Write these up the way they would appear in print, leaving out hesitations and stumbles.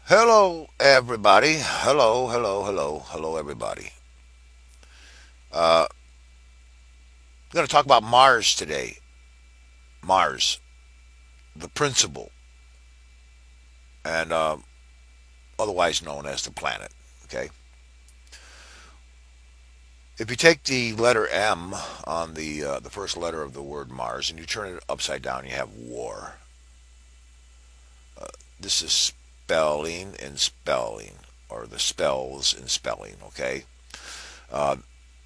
Hello, everybody. Hello, hello, hello, hello, everybody. Uh, we're going to talk about Mars today. Mars, the principle, and otherwise known as the planet. Okay. If you take the letter M on the first letter of the word Mars and you turn it upside down, you have war. This is spelling and spelling, or the spells in spelling. Okay. Uh,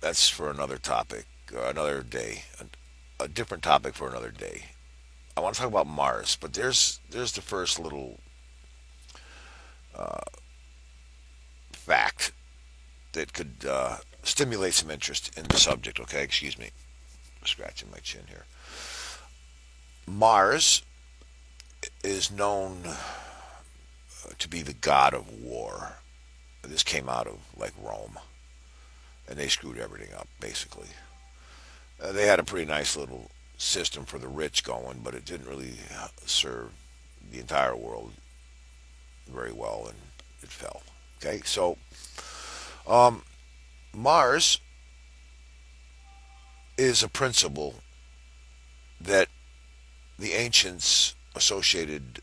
that's for another topic, another day, a different topic for another day. I want to talk about Mars, but there's the first little uh, fact that could stimulate some interest in the subject. Okay, excuse me, scratching my chin here. Mars is known to be the god of war. This came out of like Rome, and they screwed everything up basically. They had a pretty nice little system for the rich going, but it didn't really serve the entire world very well, and it fell. Okay, so um, Mars is a principle that the ancients associated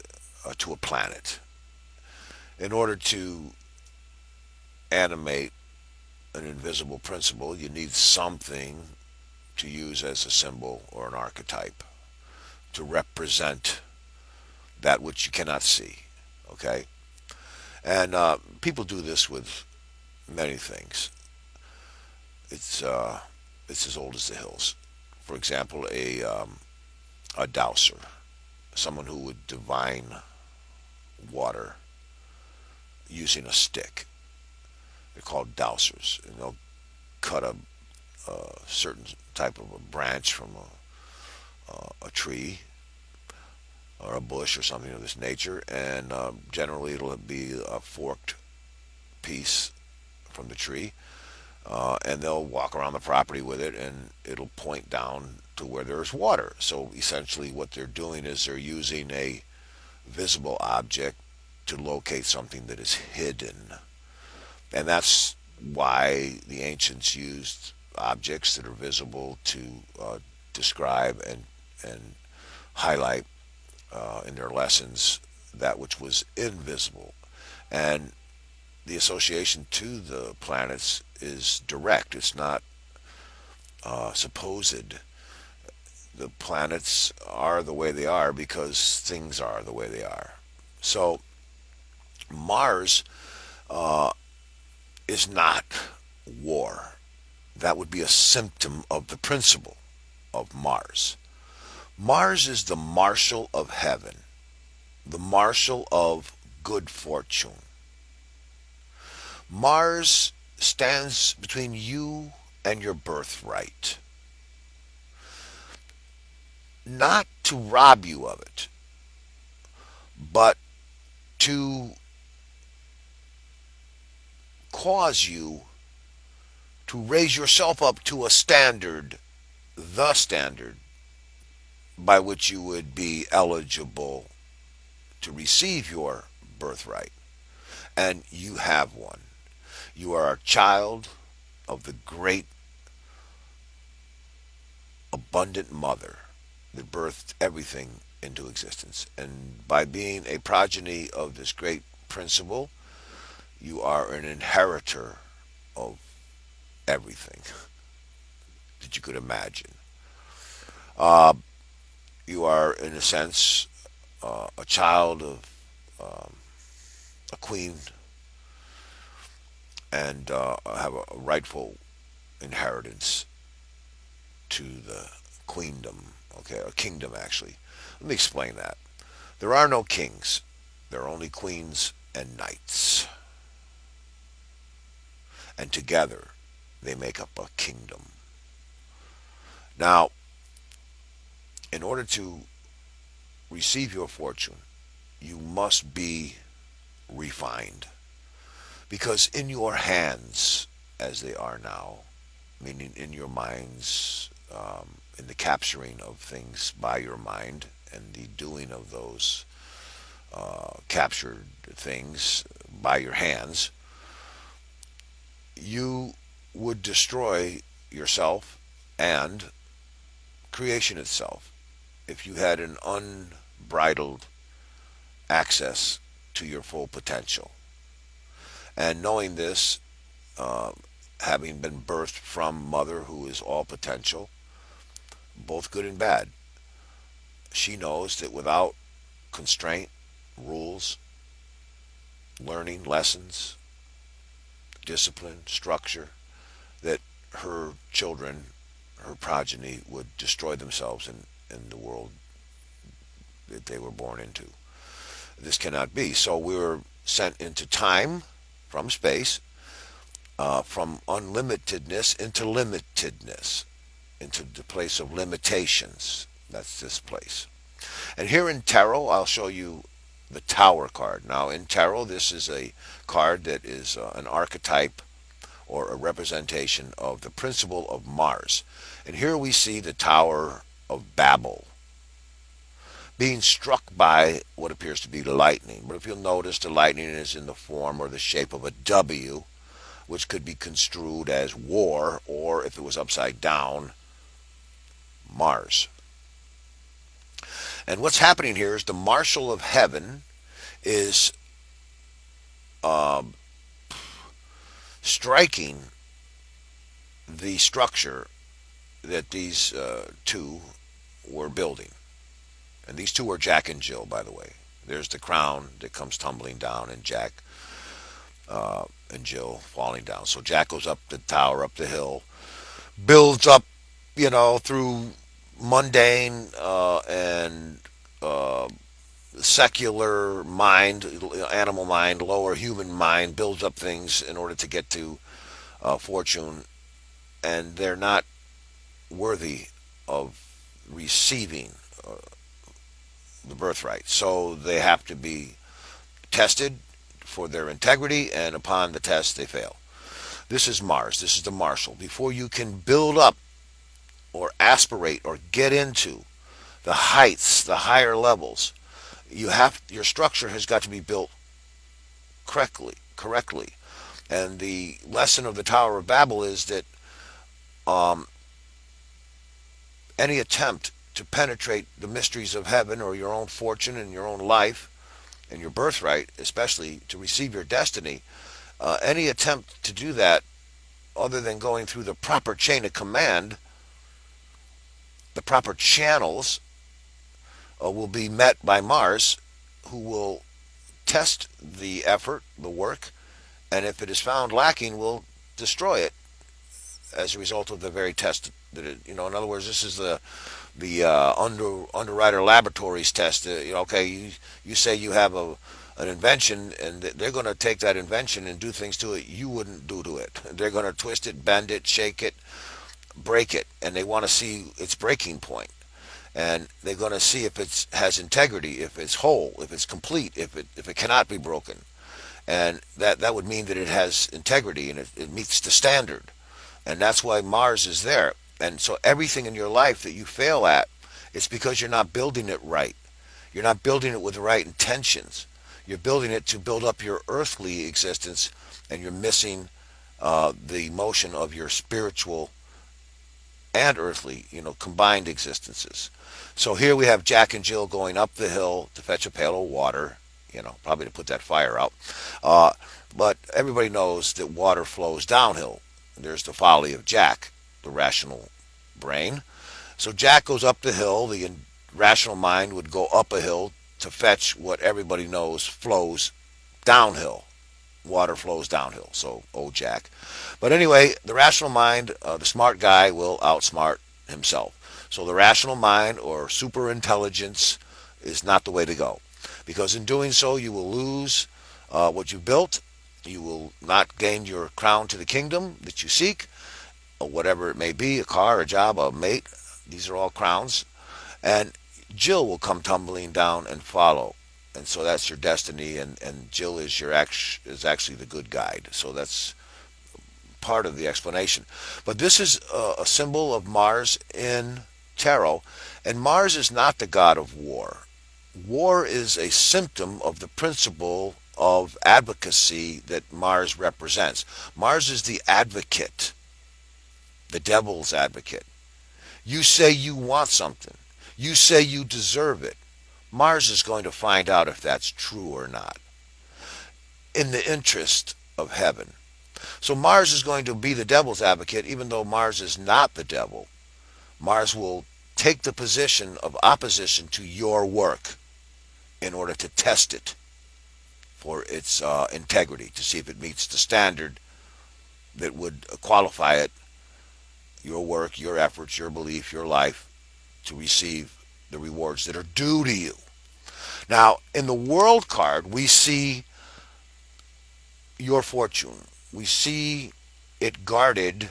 to a planet. In order to animate an invisible principle, you need something to use as a symbol or an archetype to represent that which you cannot see. Okay? And people do this with many things. It's, uh, it's as old as the hills. For example, a dowser, someone who would divine water using a stick. They're called dowsers, and they'll cut a certain type of a branch from a tree or a bush or something of this nature, and generally it'll be a forked piece from the tree, and they'll walk around the property with it, and it'll point down to where there's water. So essentially, what they're doing is they're using a visible object to locate something that is hidden. And that's why the ancients used objects that are visible to describe and highlight in their lessons that which was invisible. And the association to the planets is direct. It's not supposed. The planets are the way they are because things are the way they are. So Mars uh, is not war. That would be a symptom of the principle of Mars. Mars is the marshal of heaven, the marshal of good fortune. Mars stands between you and your birthright, not to rob you of it, but to cause you to raise yourself up to a standard, the standard by which you would be eligible to receive your birthright. And you have one. You are a child of the great abundant mother that birthed everything into existence. And by being a progeny of this great principle, you are an inheritor of everything that you could imagine. Uh, you are, in a sense, a child of um, a queen and have a rightful inheritance to the queendom, okay, a kingdom actually. Let me explain that. There are no kings, there are only queens and knights. And together they make up a kingdom. Now, in order to receive your fortune, you must be refined. Because in your hands, as they are now, meaning in your minds, in the capturing of things by your mind and the doing of those captured things by your hands, you would destroy yourself and creation itself if you had an unbridled access to your full potential. And knowing this, uh, having been birthed from mother who is all potential, both good and bad, she knows that without constraint, rules, learning, lessons, discipline, structure, that her children, her progeny, would destroy themselves in the world that they were born into. This cannot be. So we were sent into time from space, from unlimitedness into limitedness, into the place of limitations. That's this place. And here in tarot, I'll show you the Tower card. Now, in tarot, this is a card that is an archetype or a representation of the principle of Mars. And here we see the Tower of Babel being struck by what appears to be lightning. But if you'll notice, the lightning is in the form or the shape of a W, which could be construed as war, or if it was upside down, Mars. And what's happening here is the Marshal of Heaven is uh, striking the structure that these two were building. And these two are Jack and Jill, by the way. There's the crown that comes tumbling down, and Jack and Jill falling down. So Jack goes up the tower, up the hill, builds up, through mundane and secular mind, animal mind, lower human mind, builds up things in order to get to fortune, and they're not worthy of receiving the birthright. So they have to be tested for their integrity, and upon the test, they fail. This is Mars. This is the Marshal. Before you can build up or aspirate or get into the heights, the higher levels, your structure has got to be built correctly. And the lesson of the Tower of Babel is that um, any attempt to penetrate the mysteries of heaven or your own fortune and your own life and your birthright, especially to receive your destiny, any attempt to do that other than going through the proper chain of command, the proper channels, will be met by Mars, who will test the effort, the work, and if it is found lacking, will destroy it as a result of the very test that it, in other words, this is the underwriter laboratories test. Okay, you say you have an invention, and they're going to take that invention and do things to it you wouldn't do to it. They're going to twist it, bend it, shake it, break it, and they want to see its breaking point. And they're going to see if it has integrity, if it's whole, if it's complete, if it cannot be broken. And that would mean that it has integrity and it meets the standard. And that's why Mars is there. And so everything in your life that you fail at, it's because you're not building it right. You're not building it with the right intentions. You're building it to build up your earthly existence, and you're missing the motion of your spiritual and earthly, combined existences. So here we have Jack and Jill going up the hill to fetch a pail of water, probably to put that fire out. Uh, but everybody knows that water flows downhill. There's the folly of Jack, the rational brain. So Jack goes up the hill. The rational mind would go up a hill to fetch what everybody knows flows downhill. Water flows downhill. So, oh, Jack. But anyway, the rational mind, the smart guy, will outsmart himself. So the rational mind or super intelligence is not the way to go. Because in doing so, you will lose what you built. You will not gain your crown to the kingdom that you seek, or whatever it may be, a car, a job, a mate. These are all crowns. And Jill will come tumbling down and follow. And so that's your destiny, and Jill is is actually the good guide. So that's part of the explanation. But this is a symbol of Mars in tarot, and Mars is not the god of war. war is a symptom of the principle of advocacy that Mars represents. Mars is the advocate, the devil's advocate. You say you want something. You say you deserve it. Mars is going to find out if that's true or not in the interest of heaven. So Mars is going to be the devil's advocate, even though Mars is not the devil. Mars will take the position of opposition to your work in order to test it for its integrity, to see if it meets the standard that would qualify it, your work, your efforts, your belief, your life, to receive the rewards that are due to you. Now, in the world card, we see your fortune. We see it guarded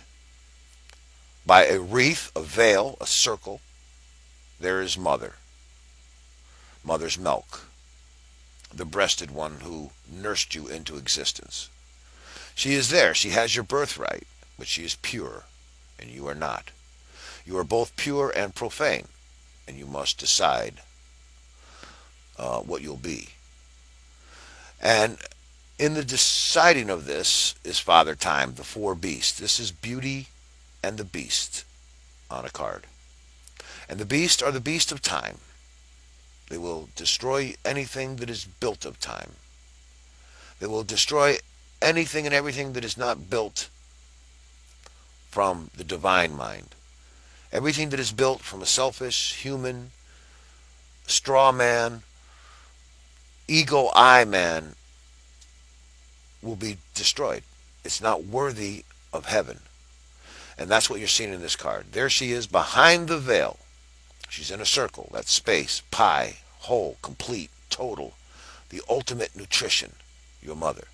by a wreath, a veil, a circle. There is mother, mother's milk, the breasted one who nursed you into existence. She is there. She has your birthright, but she is pure, and you are not. You are both pure and profane, and you must decide what you'll be. And in the deciding of this is Father Time, the four beasts. This is Beauty and the Beast on a card. And the beasts are the beast of time. They will destroy anything that is built of time. They will destroy anything and everything that is not built from the divine mind. Everything that is built from a selfish, human, straw man, ego I man will be destroyed. It's not worthy of heaven. And that's what you're seeing in this card. There she is behind the veil. She's in a circle. That's space, pi, whole, complete, total, the ultimate nutrition, your mother.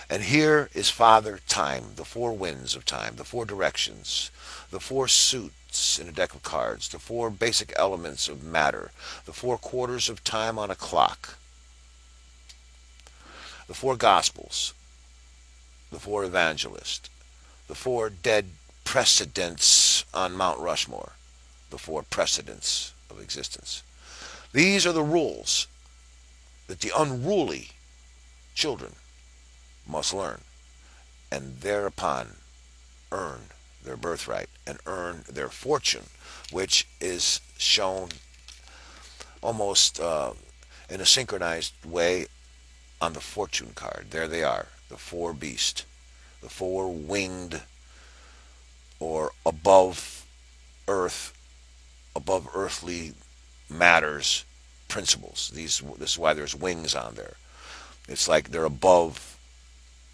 And here is Father Time, the four winds of time, the four directions, the four suits in a deck of cards, the four basic elements of matter, the four quarters of time on a clock, the four gospels, the four evangelists, the four dead precedents on Mount Rushmore, the four precedents of existence. These are the rules that the unruly children must learn, and thereupon earn their birthright and earn their fortune, which is shown almost in a synchronized way on the fortune card. There they are, the four beasts, the four winged or above earth, above earthly matters principles. This is why there's wings on there. It's like they're above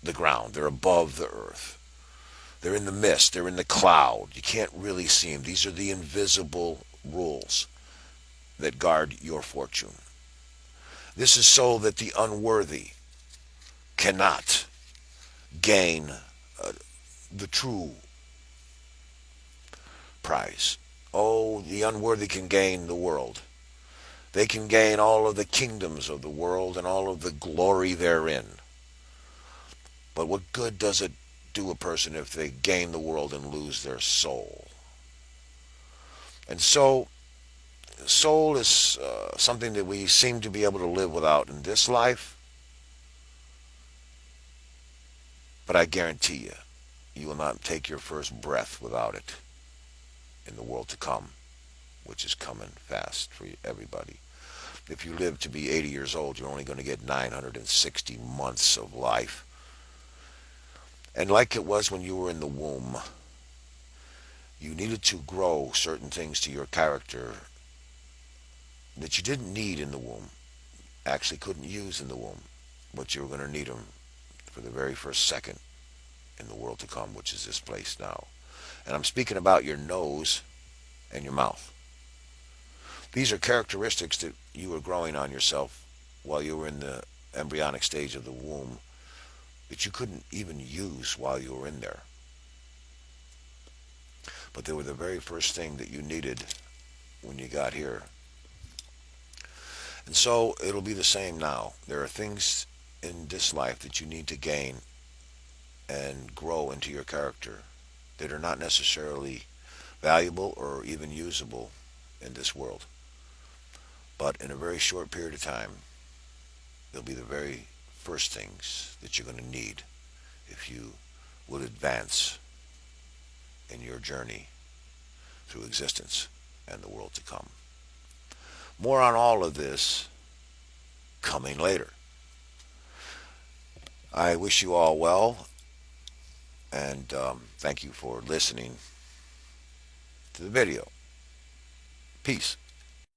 the ground. They're above the earth. They're in the mist. They're in the cloud. You can't really see them. These are the invisible rules that guard your fortune. This is so that the unworthy cannot gain the true prize. Oh, the unworthy can gain the world. They can gain all of the kingdoms of the world and all of the glory therein. But what good does it do a person if they gain the world and lose their soul? And so, soul is something that we seem to be able to live without in this life. But I guarantee you, you will not take your first breath without it in the world to come, which is coming fast for everybody. If you live to be 80 years old, you're only going to get 960 months of life. And like it was when you were in the womb, you needed to grow certain things to your character that you didn't need in the womb, actually couldn't use in the womb, but you were going to need them for the very first second in the world to come, which is this place now. And I'm speaking about your nose and your mouth. These are characteristics that you were growing on yourself while you were in the embryonic stage of the womb that you couldn't even use while you were in there. But they were the very first thing that you needed when you got here. And so it'll be the same now. There are things in this life that you need to gain and grow into your character that are not necessarily valuable or even usable in this world. But in a very short period of time, they'll be the very first things that you're going to need if you would advance in your journey through existence and the world to come. More on all of this coming later. I wish you all well, and thank you for listening to the video. Peace.